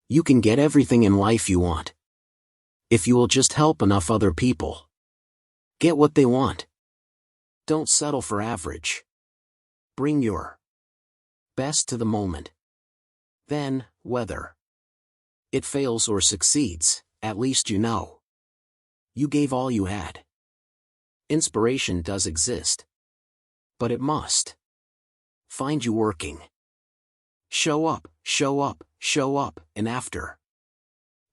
You can get everything in life you want, if you will just help enough other people get what they want. Don't settle for average. Bring your best to the moment. Then, whether it fails or succeeds, at least you know you gave all you had. Inspiration does exist, but it must find you working. Show up, show up, show up, and after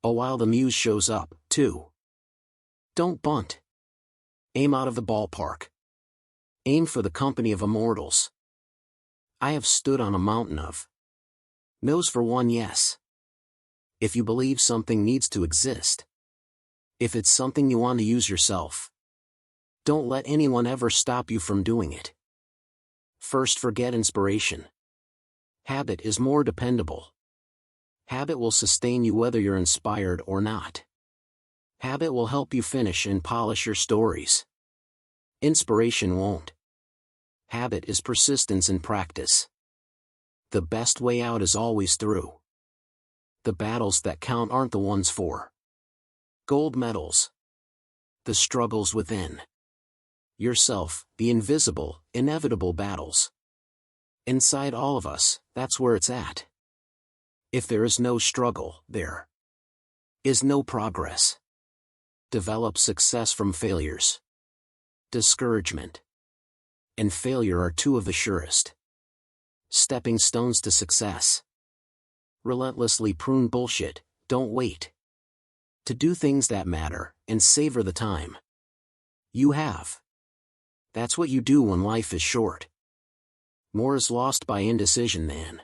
a while the muse shows up, too. Don't bunt. Aim out of the ballpark. Aim for the company of immortals. I have stood on a mountain of no's for one yes. If you believe something needs to exist, if it's something you want to use yourself, don't let anyone ever stop you from doing it. First, forget inspiration. Habit is more dependable. Habit will sustain you whether you're inspired or not. Habit will help you finish and polish your stories. Inspiration won't. Habit is persistence and practice. The best way out is always through. The battles that count aren't the ones for gold medals. The struggles within yourself, the invisible, inevitable battles. Inside all of us, that's where it's at. If there is no struggle, there is no progress. Develop success from failures. Discouragement and failure are two of the surest stepping stones to success. Relentlessly prune bullshit, don't wait to do things that matter, and savor the time you have. That's what you do when life is short. More is lost by indecision than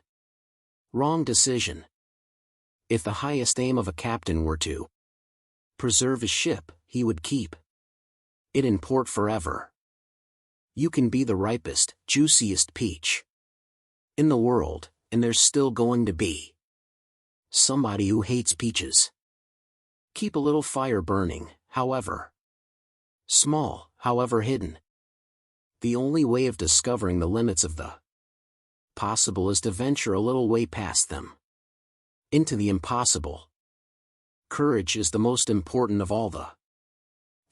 wrong decision. If the highest aim of a captain were to preserve his ship, he would keep it in port forever. You can be the ripest, juiciest peach in the world, and there's still going to be somebody who hates peaches. Keep a little fire burning, however small, however hidden. The only way of discovering the limits of the possible is to venture a little way past them into the impossible. Courage is the most important of all the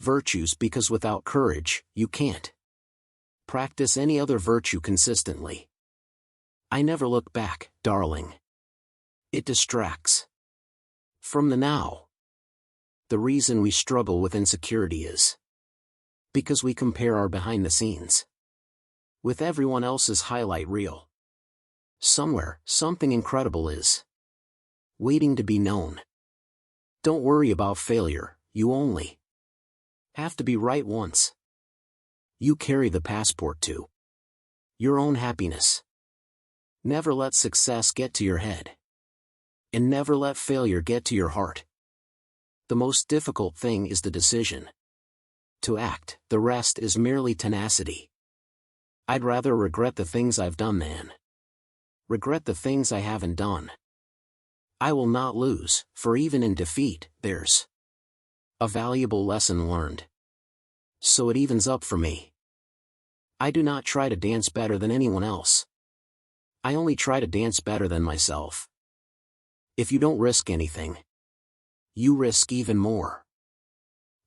virtues, because without courage, you can't practice any other virtue consistently. I never look back, darling. It distracts from the now. The reason we struggle with insecurity is because we compare our behind the scenes with everyone else's highlight reel. Somewhere, something incredible is waiting to be known. Don't worry about failure, you only have to be right once. You carry the passport to your own happiness. Never let success get to your head, and never let failure get to your heart. The most difficult thing is the decision to act, the rest is merely tenacity. I'd rather regret the things I've done than regret the things I haven't done. I will not lose, for even in defeat, there's a valuable lesson learned. So it evens up for me. I do not try to dance better than anyone else. I only try to dance better than myself. If you don't risk anything, you risk even more.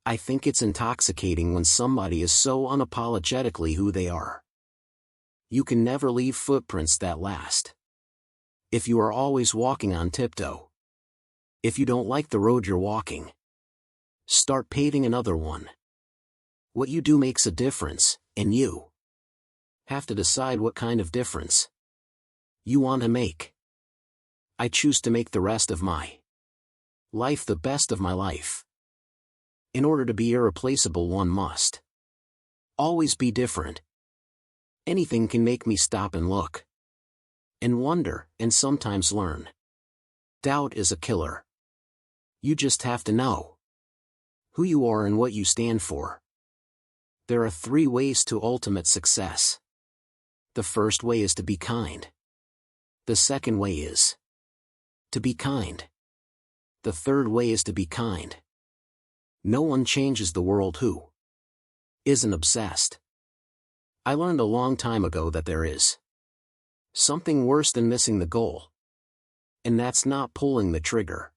I think it's intoxicating when somebody is so unapologetically who they are. You can never leave footprints that last if you are always walking on tiptoe. If you don't like the road you're walking, start paving another one. What you do makes a difference, and you have to decide what kind of difference you want to make. I choose to make the rest of my life the best of my life. In order to be irreplaceable, one must always be different. Anything can make me stop and look, and wonder, and sometimes learn. Doubt is a killer. You just have to know who you are and what you stand for. There are 3 ways to ultimate success. The first way is to be kind. The second way is to be kind. The third way is to be kind. No one changes the world who isn't obsessed. I learned a long time ago that there is something worse than missing the goal. And that's not pulling the trigger.